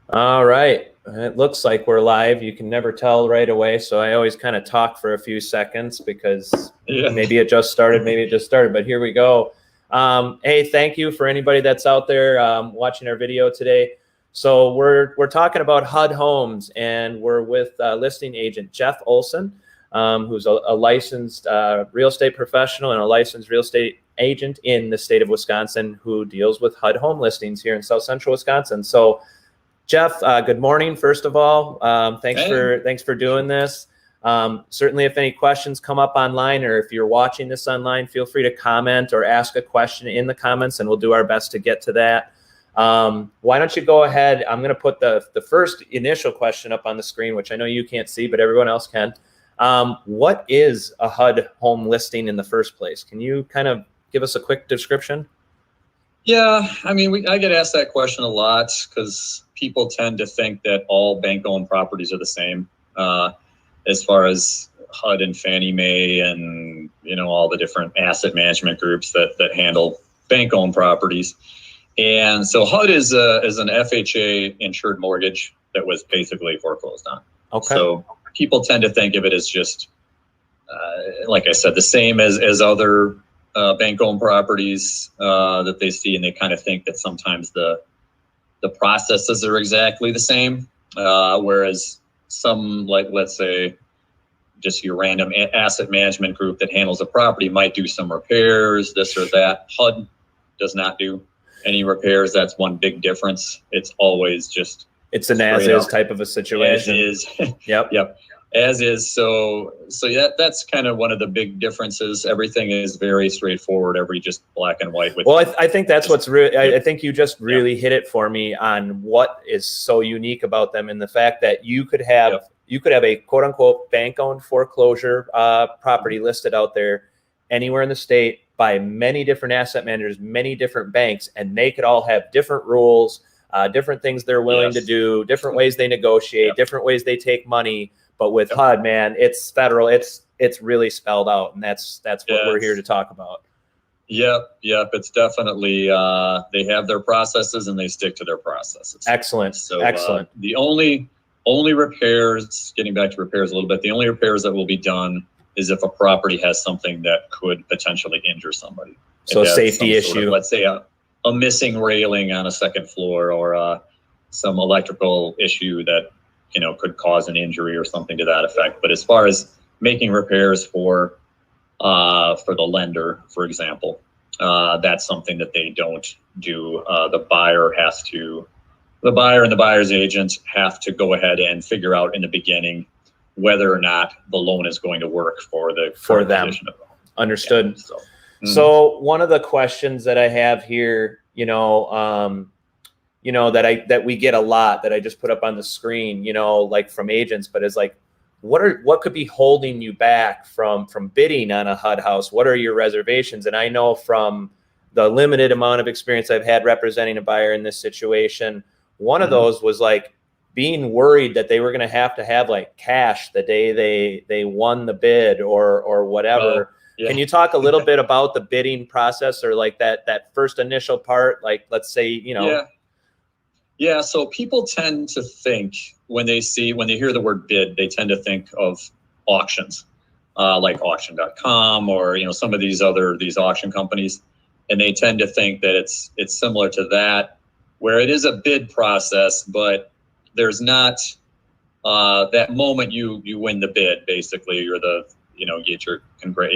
All right. It looks like we're live. You can never tell right away. So I always kind of talk for a few seconds because maybe it just started, but here we go. Hey, thank you for anybody that's out there watching our video today. So we're talking about HUD Homes, and we're with listing agent Jeff Olson, who's a licensed real estate professional and a licensed real estate agent in the state of Wisconsin who deals with HUD Home Listings here in South Central Wisconsin. So Jeff, good morning, first of all. Thanks for doing this. Certainly, if any questions come up online or if you're watching this online, feel free to comment or ask a question in the comments, and we'll do our best to get to that. Why don't you go ahead? I'm going to put the first initial question up on the screen, which I know you can't see, but everyone else can. What is a HUD home listing in the first place? Can you kind of give us a quick description? Yeah, I mean, I get asked that question a lot because people tend to think that all bank-owned properties are the same, as far as HUD and Fannie Mae and, all the different asset management groups that handle bank-owned properties. And so HUD is an FHA insured mortgage that was basically foreclosed on. Okay. So people tend to think of it as just, like I said, the same as other bank-owned properties that they see, and they kind of think that sometimes the processes are exactly the same, whereas some, like let's say just your random asset management group that handles a property might do some repairs, this or that. HUD does not do any repairs. That's one big difference. It's always just an as-is type of a situation. As is. Yep. As is. So yeah, that's kind of one of the big differences. Everything is very straightforward, just black and white. I think that's what's really, I think you just really hit it for me on what is so unique about them, and the fact that you could have a quote unquote bank owned foreclosure property listed out there anywhere in the state by many different asset managers, many different banks, and they could all have different rules, different things they're willing to do, different ways they negotiate, different ways they take money. But with HUD, man, it's federal. It's really spelled out, and that's what we're here to talk about. Yep. It's definitely they have their processes and they stick to their processes. Excellent. So excellent. The only repairs, getting back to repairs a little bit, the only repairs that will be done is if a property has something that could potentially injure somebody. So a safety issue. Let's say a missing railing on a second floor, or some electrical issue that could cause an injury or something to that effect. But as far as making repairs for the lender, for example, that's something that they don't do. The buyer and the buyer's agent have to go ahead and figure out in the beginning whether or not the loan is going to work for them. Understood. Yeah, so one of the questions that I have here, that we get a lot, that I just put up on the screen, like from agents, but is like, what could be holding you back from bidding on a HUD house? What are your reservations? And I know from the limited amount of experience I've had representing a buyer in this situation, one of those was like being worried that they were going to have like cash the day they won the bid or whatever. Yeah. Can you talk a little bit about the bidding process, or like that first initial part? Like, let's say, Yeah, so people tend to think when they hear the word bid, they tend to think of auctions, like auction.com or some of these auction companies, and they tend to think that it's similar to that, where it is a bid process, but there's not that moment you win the bid. Basically, you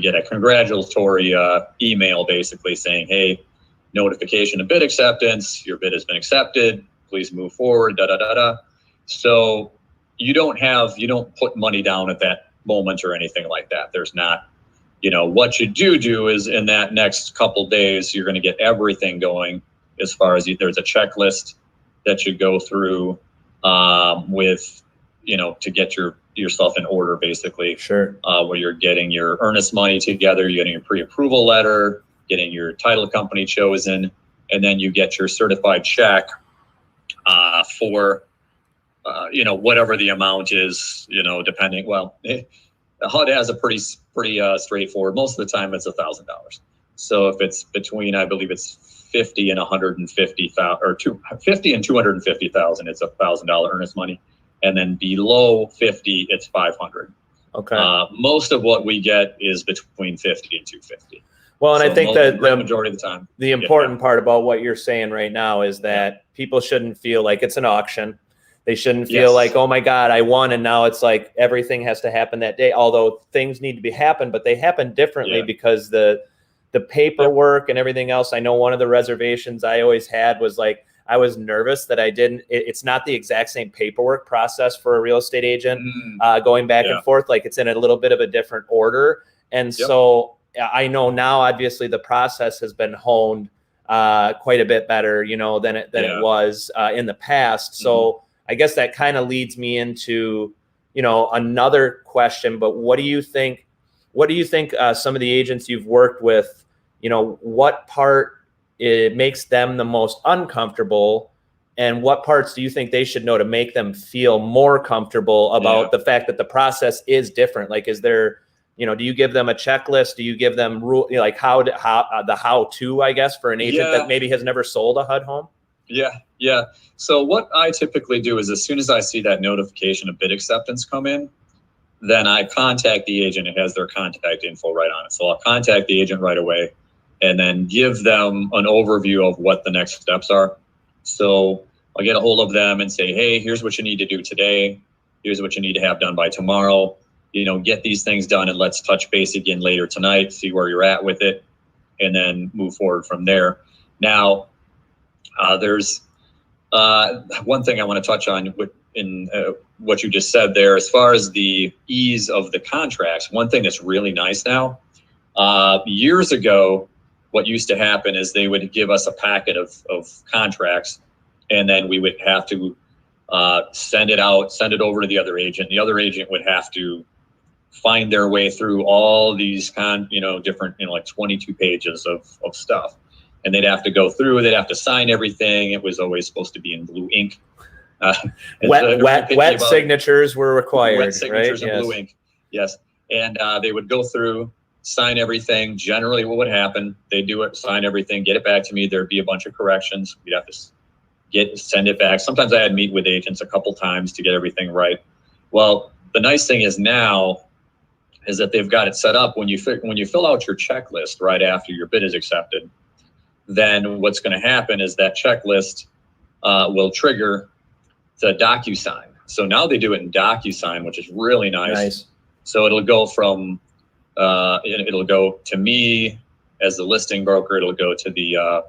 get a congratulatory email basically saying, hey, notification of bid acceptance, your bid has been accepted, please move forward, So you don't put money down at that moment or anything like that. There's not, what you do is in that next couple days, you're going to get everything going as far as there's a checklist that you go through with, to get yourself in order, basically. Sure. Where you're getting your earnest money together, you're getting your pre-approval letter, getting your title company chosen, and then you get your certified check for whatever the amount is, depending. Well, HUD has a pretty straightforward. Most of the time, it's $1,000. So if it's between, I believe it's 50 and 150,000, or 50 and 250,000, it's $1,000 earnest money, and then below 50, it's 500. Okay. Most of what we get is between 50 and 250. Well, and So I think that the majority of the time, the important part about what you're saying right now is that people shouldn't feel like it's an auction. They shouldn't feel like, oh my God, I won, and now it's like everything has to happen that day. Although things need to happen, but they happen differently because the paperwork and everything else. I know one of the reservations I always had was like, I was nervous that it's not the exact same paperwork process for a real estate agent going back and forth. Like it's in a little bit of a different order. And so I know now, obviously the process has been honed quite a bit better, than it was in the past. So I guess that kind of leads me into, another question, but what do you think some of the agents you've worked with, what part it makes them the most uncomfortable, and what parts do you think they should know to make them feel more comfortable about the fact that the process is different? Like, is there, do you give them a checklist? Do you give them like the how-to, I guess, for an agent that maybe has never sold a HUD home? Yeah. So what I typically do is, as soon as I see that notification of bid acceptance come in, then I contact the agent. It has their contact info right on it. So I'll contact the agent right away and then give them an overview of what the next steps are. So I'll get a hold of them and say, hey, here's what you need to do today. Here's what you need to have done by tomorrow. Get these things done, and let's touch base again later tonight, see where you're at with it, and then move forward from there. Now, there's one thing I want to touch on in what you just said there, as far as the ease of the contracts. One thing that's really nice now, years ago, what used to happen is they would give us a packet of contracts, and then we would have to send it over to the other agent. The other agent would have to find their way through all these different, like 22 pages of stuff. And they'd have to go through, they'd have to sign everything. It was always supposed to be in blue ink. Wet signatures were required. Wet signatures right? in blue ink, yes. And they would go through, sign everything. Generally, what would happen, they'd do it, sign everything, get it back to me. There'd be a bunch of corrections. We'd have to send it back. Sometimes I had to meet with agents a couple times to get everything right. Well, the nice thing is now is that they've got it set up when you fill out your checklist right after your bid is accepted. Then what's going to happen is that checklist will trigger the DocuSign. So now they do it in DocuSign, which is really nice. So it'll go from it'll go to me as the listing broker. It'll go to the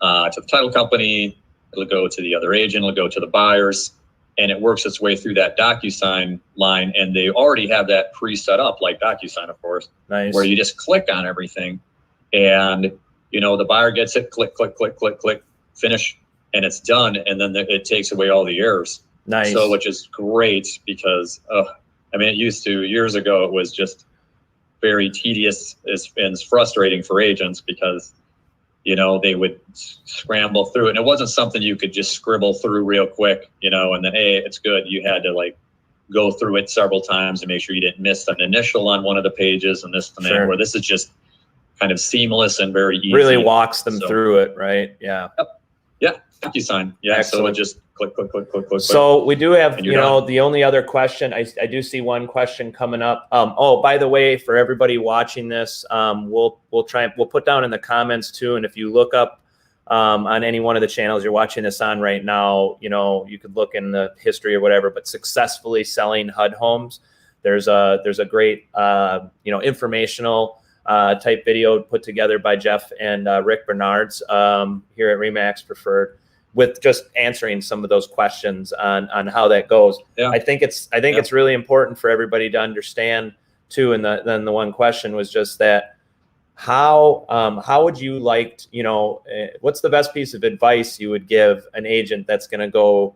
title company. It'll go to the other agent. It'll go to the buyers, and it works its way through that DocuSign line. And they already have that pre-set up, like DocuSign, of course, where you just click on everything, and the buyer gets it, click, click, click, click, click, finish, and it's done. And then it takes away all the errors. Nice. So, which is great because, it used to, years ago, it was just very tedious and frustrating for agents because, they would scramble through it. And it wasn't something you could just scribble through real quick, and then, hey, it's good. You had to go through it several times and make sure you didn't miss an initial on one of the pages and this and that, where this is just kind of seamless and very easy. Really walks them through it, right? Yeah. Yeah. DocuSign. Yeah. Excellent. So it just click, click, click, click, click. So we do have, the only other question, I do see one question coming up. Oh, by the way, for everybody watching this, we'll put down in the comments too. And if you look up on any one of the channels you're watching this on right now, you could look in the history or whatever, but successfully selling HUD homes. There's a great, informational type video put together by Jeff and Rick Bernards here at RE/MAX Preferred, with just answering some of those questions on how that goes. I think it's really important for everybody to understand too. And then the one question was just that how would you like, what's the best piece of advice you would give an agent that's going to go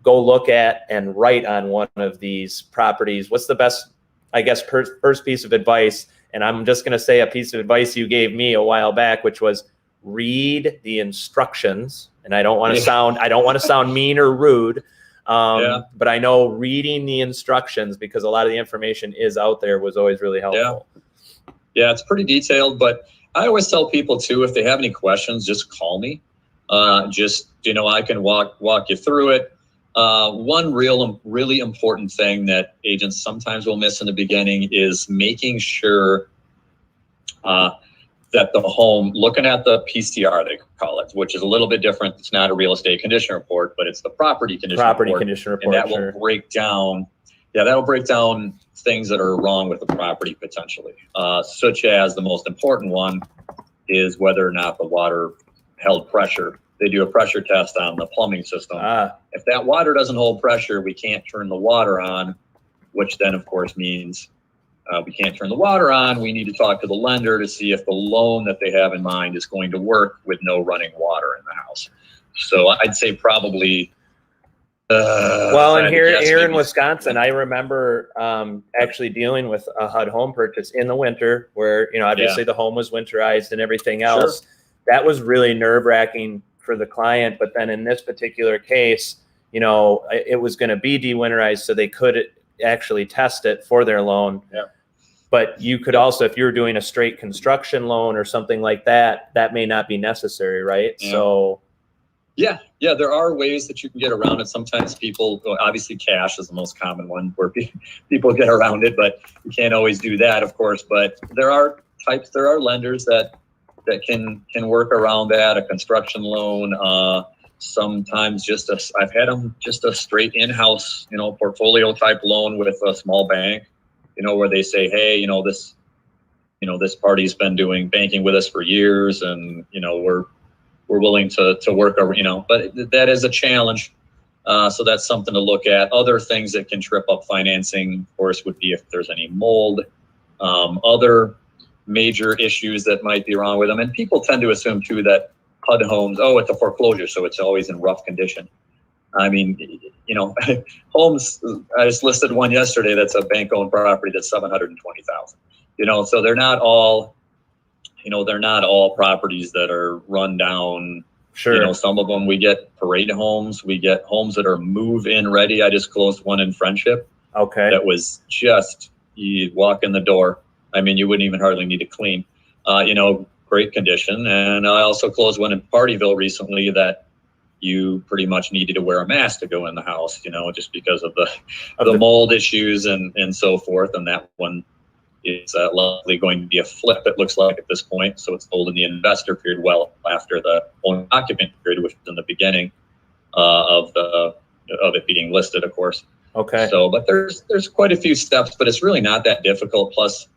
look at and write on one of these properties? What's the best, I guess, first piece of advice? And I'm just going to say a piece of advice you gave me a while back, which was read the instructions. And I don't want to sound mean or rude. But I know reading the instructions, because a lot of the information is out there, was always really helpful. Yeah, it's pretty detailed, but I always tell people too, if they have any questions, just call me. Just, I can walk you through it. One really important thing that agents sometimes will miss in the beginning is making sure that the home, looking at the PCR, they call it, which is a little bit different. It's not a real estate condition report, but it's the property condition report. And that will break down, that'll break down things that are wrong with the property potentially, such as the most important one is whether or not the water held pressure. They do a pressure test on the plumbing system. If that water doesn't hold pressure, we can't turn the water on, which then of course means we can't turn the water on. We need to talk to the lender to see if the loan that they have in mind is going to work with no running water in the house. So I'd say probably. Well, and here in Wisconsin, I remember actually dealing with a HUD home purchase in the winter where, obviously the home was winterized and everything else. Sure. That was really nerve-wracking for the client. But then in this particular case, it was going to be de-winterized so they could actually test it for their loan. Yeah. But you could also, if you're doing a straight construction loan or something like that, that may not be necessary, right? Yeah. So. Yeah, there are ways that you can get around it. Sometimes people, obviously cash is the most common one where people get around it, but you can't always do that, of course. But there are lenders that can work around that, a construction loan, sometimes I've had them just a straight in-house, portfolio type loan with a small bank, where they say, hey, this party's been doing banking with us for years and, we're willing to work over, but that is a challenge. So that's something to look at. Other things that can trip up financing, of course, would be if there's any mold, other major issues that might be wrong with them. And people tend to assume too that HUD homes, it's a foreclosure, so it's always in rough condition. I mean, homes, I just listed one yesterday that's a bank-owned property that's $720,000. So they're not all properties that are run down. Sure. Some of them we get parade homes, we get homes that are move-in ready. I just closed one in Friendship. Okay. That was just, you walk in the door. I mean, you wouldn't even hardly need to clean. Great condition. And I also closed one in Partyville recently that you pretty much needed to wear a mask to go in the house, just because of the mold issues and so forth. And that one is likely going to be a flip, it looks like at this point. So it's sold in the investor period well after the owner occupant period, which was in the beginning of it being listed, of course. Okay. So, but there's quite a few steps, but it's really not that difficult. Plus,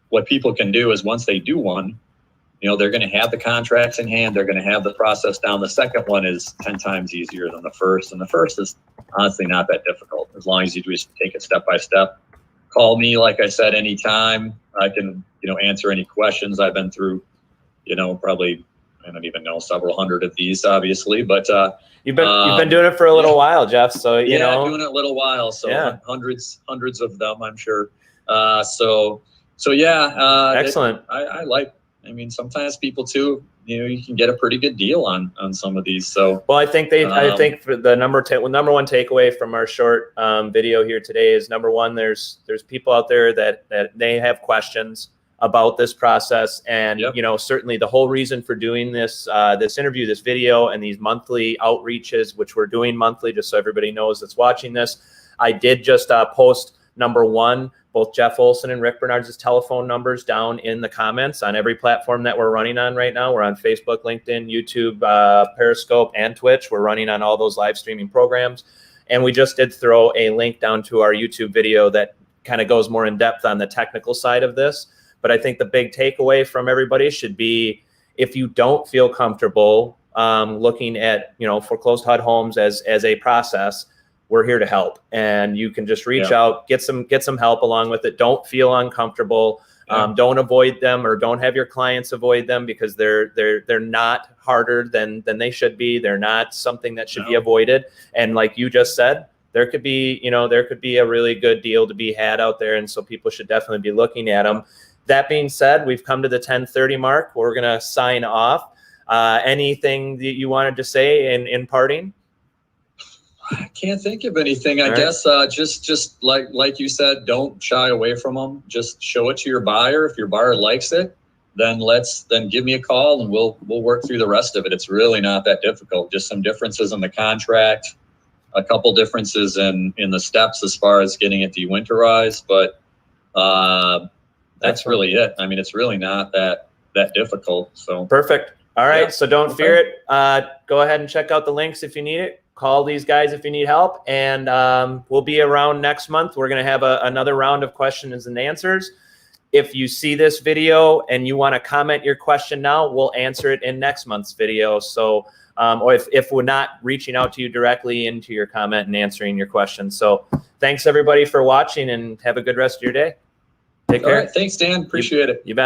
what people can do is once they do one, they're going to have the contracts in hand. They're going to have the process down. The second one is 10 times easier than the first. And the first is honestly not that difficult as long as you just take it step by step. Call me, like I said, anytime. I can, answer any questions. I've been through, probably, I don't even know, several hundred of these, obviously. But you've been doing it for a little while, Jeff. So doing it a little while. So hundreds of them, I'm sure. So yeah. Excellent. I mean, sometimes people too, you can get a pretty good deal on some of these. So, well, I think for the number one takeaway from our short video here today is number one, there's people out there that they have questions about this process. And, certainly the whole reason for doing this interview, this video, and these monthly outreaches, which we're doing monthly, just so everybody knows that's watching this. I did just post number one, both Jeff Olson and Rick Bernard's telephone numbers down in the comments on every platform that we're running on right now. We're on Facebook, LinkedIn, YouTube, Periscope, and Twitch. We're running on all those live streaming programs. And we just did throw a link down to our YouTube video that kind of goes more in depth on the technical side of this. But I think the big takeaway from everybody should be, if you don't feel comfortable looking at, foreclosed HUD homes as a process, we're here to help, and you can just reach out, get some help along with it. Don't feel uncomfortable. Don't avoid them, or don't have your clients avoid them, because they're not harder than they should be. They're not something that should be avoided. And like you just said, there could be a really good deal to be had out there, and so people should definitely be looking at them. That being said, we've come to the 10:30 mark. We're gonna sign off. Anything that you wanted to say in parting? I can't think of anything. I guess just like you said, don't shy away from them. Just show it to your buyer. If your buyer likes it, then give me a call and we'll work through the rest of it. It's really not that difficult. Just some differences in the contract, a couple differences in the steps as far as getting it dewinterized, but that's really it. I mean, it's really not that difficult. So perfect. All right. Yeah. So don't fear it. Go ahead and check out the links if you need it. Call these guys if you need help. And we'll be around next month. We're going to have another round of questions and answers. If you see this video and you want to comment your question now, we'll answer it in next month's video. So, or if we're not reaching out to you directly into your comment and answering your question. So thanks everybody for watching and have a good rest of your day. Take care. All right. Thanks, Dan. Appreciate it. You bet.